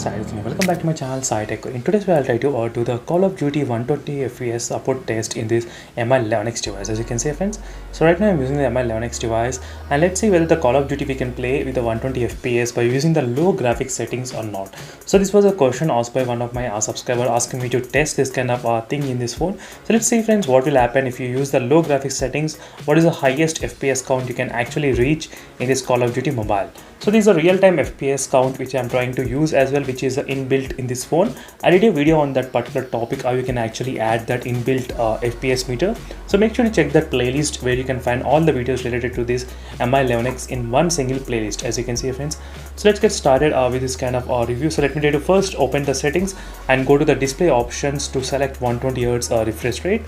Welcome back to my channel SciTech. In today's video, I'll try to do the Call of Duty 120 FPS support test in this MI11X device. As you can see, friends, so right now I'm using the MI11X device, and let's see whether the Call of Duty we can play with the 120 FPS by using the low graphics settings or not. So this was a question asked by one of my subscriber asking me to test this kind of thing in this phone. So let's see, friends, what will happen if you use the low graphics settings. What is the highest FPS count you can actually reach in this Call of Duty mobile? So this is a real-time FPS count which I'm trying to use as well, which is inbuilt in this phone. I did a video on that particular topic how you can actually add that inbuilt FPS meter. So make sure to check that playlist where you can find all the videos related to this MI11X in one single playlist, as you can see, friends. So let's get started with this kind of review. So let me try to first open the settings and go to the display options to select 120Hz refresh rate.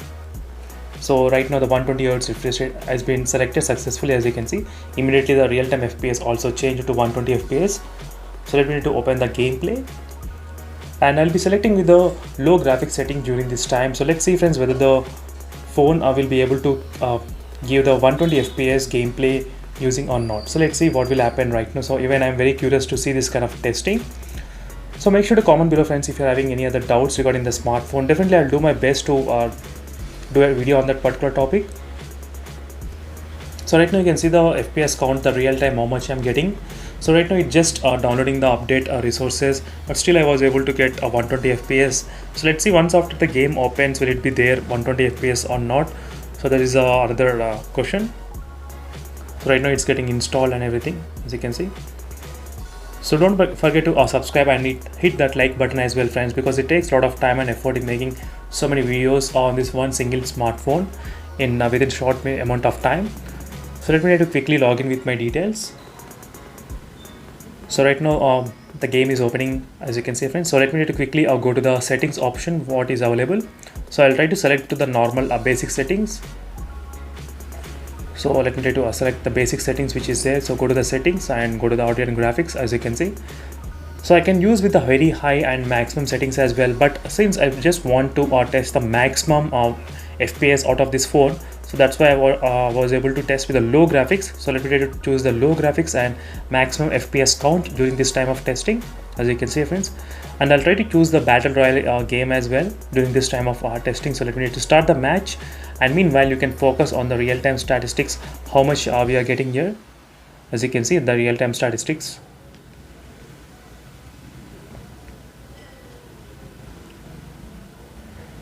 So right now the 120Hz refresh rate has been selected successfully, as you can see. Immediately the real-time FPS also changed to 120 FPS. So let me need to open the gameplay, and I'll be selecting with the low graphics setting during this time. So let's see, friends, whether the phone will be able to give the 120 FPS gameplay using or not. So let's see what will happen right now. So even I'm very curious to see this kind of testing. So make sure to comment below, friends, if you're having any other doubts regarding the smartphone. Definitely I'll do my best to do a video on that particular topic. So right now you can see the FPS count, the real time how much I'm getting. So right now it's just downloading the update resources, but still I was able to get a 120 FPS. So let's see, once after the game opens, will it be there 120 FPS or not? So there is another question. So right now it's getting installed and everything, as you can see. So don't forget to subscribe and hit that like button as well, friends, because it takes a lot of time and effort in making so many videos on this one single smartphone in within short amount of time. So let me try to quickly log in with my details. So right now the game is opening, as you can see, friends. So let me try to quickly go to the settings option, what is available. So I'll try to select to the normal basic settings. So let me try to select the basic settings which is there. So go to the settings and go to the audio and graphics, as you can see. So I can use with the very high and maximum settings as well, but since I just want to test the maximum FPS out of this phone, so that's why I was able to test with the low graphics. So let me try to choose the low graphics and maximum FPS count during this time of testing, as you can see, friends. And I'll try to choose the battle royale game as well during this time of testing. So let me need to start the match, and meanwhile you can focus on the real-time statistics, how much we are getting here. As you can see, the real-time statistics.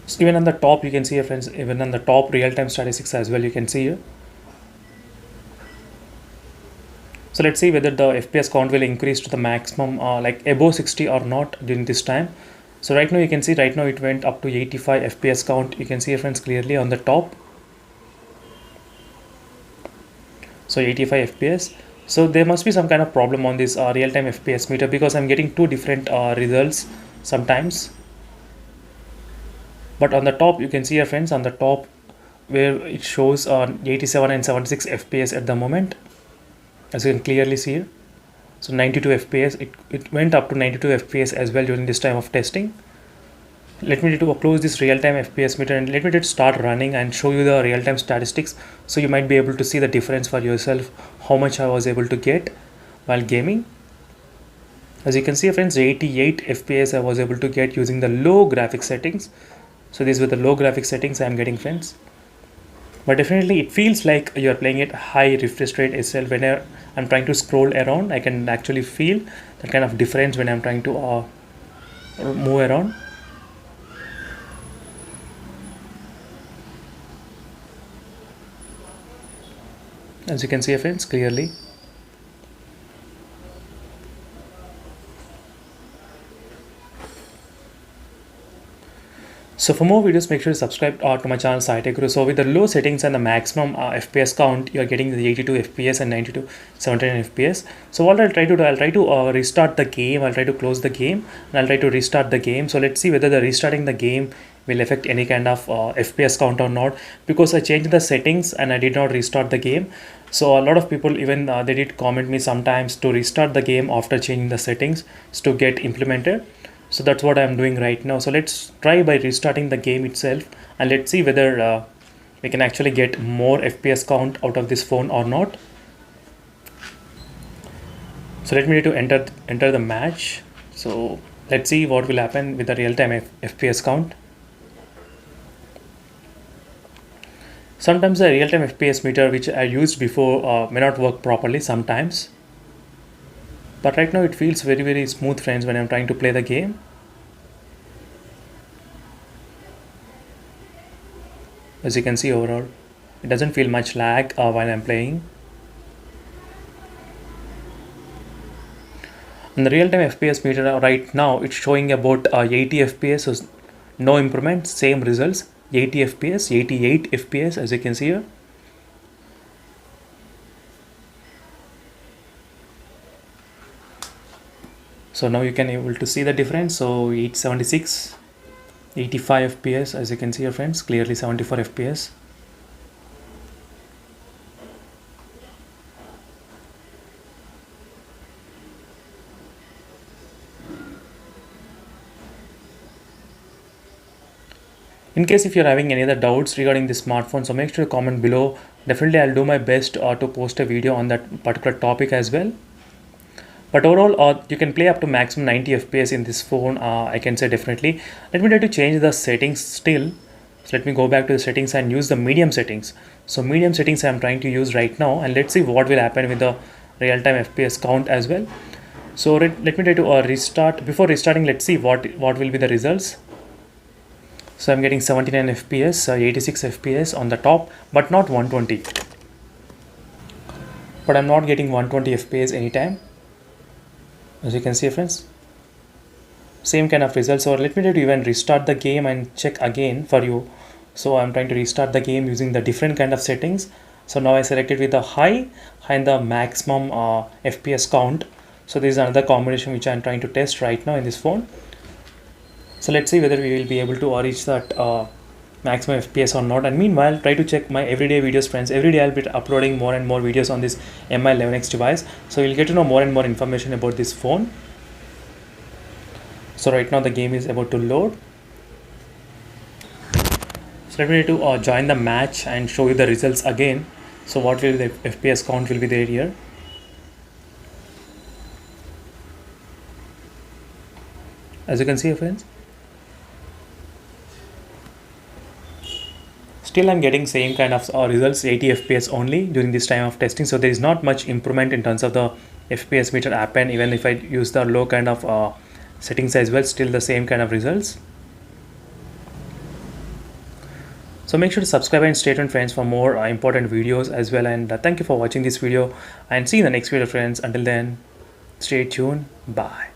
So even on the top you can see here, friends, even on the top real-time statistics as well you can see here. So let's see whether the FPS count will increase to the maximum like above 60 or not during this time. So right now you can see, right now it went up to 85 FPS count. You can see here, friends, clearly on the top. So 85 FPS. So there must be some kind of problem on this real-time FPS meter, because I'm getting two different results sometimes. But on the top you can see here, friends, on the top where it shows 87 and 76 FPS at the moment, as you can clearly see here. So 92 FPS, it went up to 92 FPS as well during this time of testing. Let me to close this real-time FPS meter and let me just start running and show you the real-time statistics, so you might be able to see the difference for yourself, how much I was able to get while gaming. As you can see, friends, 88 FPS I was able to get using the low graphics settings. So these were the low graphics settings I am getting, friends. But definitely it feels like you're playing at high refresh rate itself. When I'm trying to scroll around, I can actually feel that kind of difference when I'm trying to move around. As you can see, friends, clearly. So for more videos, make sure to subscribe to my channel SciTech. So with the low settings and the maximum FPS count, you're getting the 82 FPS and 92, 79 FPS. So what I'll try to do, I'll try to restart the game. I'll try to close the game and I'll try to restart the game. So let's see whether the restarting the game will affect any kind of FPS count or not, because I changed the settings and I did not restart the game. So a lot of people even they did comment me sometimes to restart the game after changing the settings to get implemented. So that's what I'm doing right now. So let's try by restarting the game itself and let's see whether we can actually get more FPS count out of this phone or not. So let me enter the match. So Let's see what will happen with the real-time FPS count. Sometimes the real-time FPS meter which I used before may not work properly sometimes. But right now it feels very smooth, friends, when I'm trying to play the game. As you can see, overall it doesn't feel much lag while I'm playing. And the real-time FPS meter right now it's showing about 80 FPS, so no improvement, same results, 80 FPS, 88 FPS as you can see here. So now you can able to see the difference. So 876, 85 FPS as you can see here, friends, clearly 74 FPS. In case if you're having any other doubts regarding the smartphone, so make sure to comment below. Definitely I'll do my best to post a video on that particular topic as well. But overall, you can play up to maximum 90 FPS in this phone, I can say definitely. Let me try to change the settings still. So let me go back to the settings and use the medium settings. So medium settings I'm trying to use right now, and let's see what will happen with the real-time FPS count as well. So let me try to restart. Before restarting, let's see what will be the results. So I'm getting 79 FPS, 86 FPS on the top, but not 120. But I'm not getting 120 FPS anytime. As you can see, friends, same kind of results. So let me try to even restart the game and check again for you. So I'm trying to restart the game using the different kind of settings. So now I selected with the high and the maximum FPS count. So this is another combination which I'm trying to test right now in this phone. So let's see whether we will be able to reach that maximum FPS or not. And meanwhile, try to check my everyday videos, friends. Every day I'll be uploading more and more videos on this Mi11X device, so you'll get to know more and more information about this phone. So right now the game is about to load. So let me need to join the match and show you the results again. So what will the FPS count will be there here. As you can see, friends, still I'm getting same kind of results, 80 FPS only during this time of testing. So there is not much improvement in terms of the FPS meter app, and even if I use the low kind of settings as well, still the same kind of results. So make sure to subscribe and stay tuned, friends, for more important videos as well. And thank you for watching this video, and see you in the next video, friends. Until then, stay tuned. Bye.